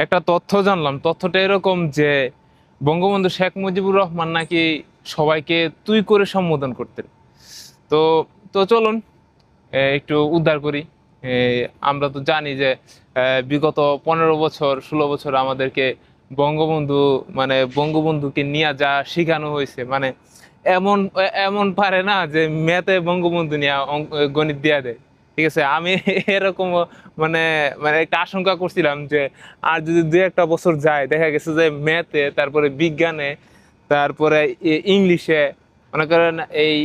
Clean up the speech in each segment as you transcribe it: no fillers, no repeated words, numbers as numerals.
একটা তথ্য জানলাম, তথ্যটা এরকম যে বঙ্গবন্ধু শেখ মুজিবুর রহমান নাকি সবাইকে তুই করে সম্বোধন করতেন। তো তো চলুন একটু উদ্ধার করি। এ, আমরা তো জানি যে বিগত 15 বছর 16 বছর আমাদেরকে বঙ্গবন্ধু মানে বঙ্গবন্ধুকে নিয়ে যা শেখানো হয়েছে, মানে এমন এমন পারে না যে ম্যাথে বঙ্গবন্ধু নিয়ে গণিত দিয়া দেয়। ঠিক আছে, আমি এরকম মানে মানে একটা আশঙ্কা করছিলাম যে আর যদি দুই একটা বছর যায় দেখা গেছে যে ম্যাথে, তারপরে বিজ্ঞানে, তারপরে ইংলিশে, মনে করেন এই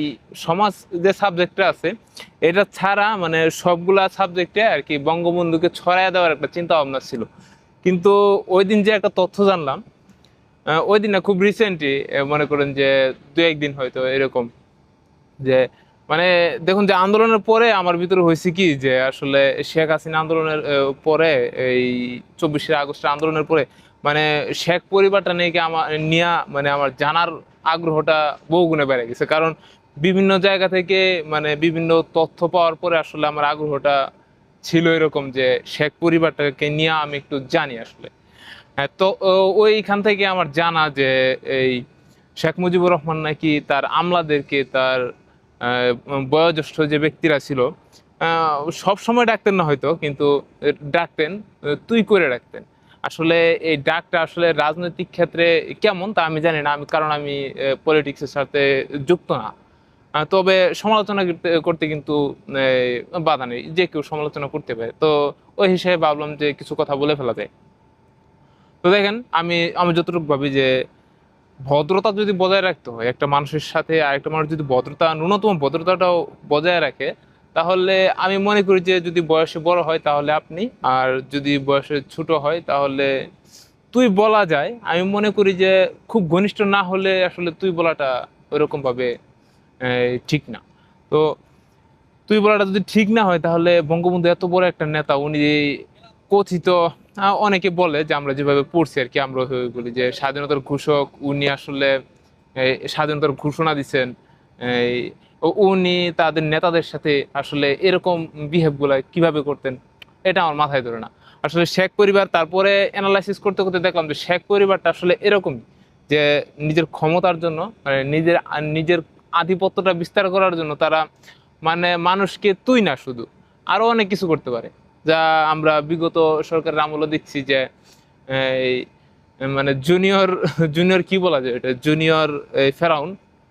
সমাজ যে সাবজেক্টটা আছে এটা ছাড়া মানে সবগুলা সাবজেক্টে আর কি বঙ্গবন্ধুকে ছড়াইয়া দেওয়ার একটা চিন্তা ভাবনা ছিল। কিন্তু ওই দিন যে একটা তথ্য জানলাম, ওই দিন না খুব রিসেন্টলি, মনে করেন যে দু একদিন হয়তো এরকম, যে মানে দেখুন যে আন্দোলনের পরে আমার ভিতরে হয়েছে কি যে আসলে শেখ হাসিনা আন্দোলনের পরে, এই 24শে আগস্টের আন্দোলনের পরে মানে শেখ পরিবারটা নিয়ে কি আমার নিয়ে মানে আমার জানার আগ্রহটা বহুগুণে বেড়ে গেছে। কারণ বিভিন্ন জায়গা থেকে মানে বিভিন্ন তথ্য পাওয়ার পরে আসলে আমার আগ্রহটা ছিল এরকম যে শেখ পরিবারটাকে নিয়ে আমি একটু জানি আসলে। হ্যাঁ, তো ওইখান থেকে আমার জানা যে এই শেখ মুজিবুর রহমান নাকি তার আমলাদেরকে, তার বয়োজ্যেষ্ঠ যে ব্যক্তিরা ছিল, সব সময় ডাকতেন না হয়তো, কিন্তু ডাকতেন, তুই করে ডাকতেন। আসলে এই ডাকটা আসলে রাজনৈতিক ক্ষেত্রে কেমন তা আমি জানি না, আমি কারণ আমি পলিটিক্সের সাথে যুক্ত না। তবে সমালোচনা করতে করতে কিন্তু বাধা নেই, যে কেউ সমালোচনা করতে পারে। তো ওই হিসেবে ভাবলাম যে কিছু কথা বলে ফেলা যায়। তো দেখেন, আমি আমি যতটুকু ভাবি যে ভদ্রতা যদি বজায় রাখতে হয় একটা মানুষের সাথে, আরেকটা মানুষ যদি ভদ্রতা, ন্যূনতম ভদ্রতাটাও বজায় রাখে, তাহলে আমি মনে করি যে যদি বয়সে বড় হয় তাহলে আপনি, আর যদি বয়সে ছোট হয় তাহলে তুই বলা যায়। আমি মনে করি যে খুব ঘনিষ্ঠ না হলে আসলে তুই বলাটা ওইরকম ভাবে ঠিক না। তো তুই বলাটা যদি ঠিক না হয় তাহলে বঙ্গবন্ধু এত বড় একটা নেতা, উনি কথিত, অনেকে বলে যে আমরা যেভাবে পড়ছি আর কি, আমরা ওইভাবে বলি যে স্বাধীনতার ঘোষক উনি আসলে স্বাধীনতার ঘোষণা দিচ্ছেন। এই উনি তাদের নেতাদের সাথে আসলে এরকম বিহেভ গুলা কিভাবে করতেন, এটা আমার মাথায় ধরে না। আসলে শেখ পরিবার, তারপরে অ্যানালাইসিস করতে করতে দেখলাম যে শেখ পরিবারটা আসলে এরকম, যে নিজের ক্ষমতার জন্য মানে নিজের আধিপত্যটা বিস্তার করার জন্য তারা মানে মানুষকে তুই না শুধু আরো অনেক কিছু করতে পারে, যা আমরা বিগত সরকারের আমলে দেখছি যে এই মানে জুনিয়র জুনিয়র কি বলা যায়, এটা জুনিয়র ফেরাউন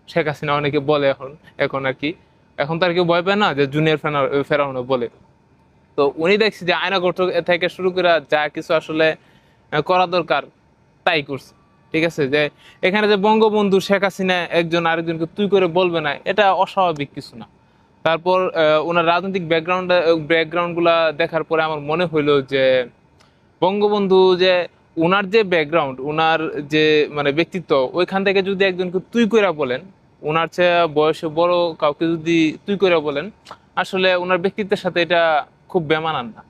শেখ হাসিনা অনেকে বলে এখন। এখন আর কি, এখন তার কেউ ভয় পায় না যে জুনিয়র ফেরাউন বলে। তো উনি দেখছি যে আয়না ঘটক থেকে শুরু করে যা কিছু আসলে করা দরকার তাই করছে। ঠিক আছে, যে এখানে যে বঙ্গবন্ধু শেখ হাসিনা একজন আরেকজনকে তুই করে বলবে না, এটা অস্বাভাবিক কিছু না। তারপর ওনার রাজনৈতিক ব্যাকগ্রাউন্ড গুলা দেখার পরে আমার মনে হইলো যে বঙ্গবন্ধু যে উনার যে ব্যাকগ্রাউন্ড, উনার যে মানে ব্যক্তিত্ব, ওইখান থেকে যদি একজনকে তুই কইরা বলেন, উনার চেয়ে বয়সে বড় কাউকে যদি তুই কইরা বলেন, আসলে ওনার ব্যক্তিত্বের সাথে এটা খুব বেমানান না।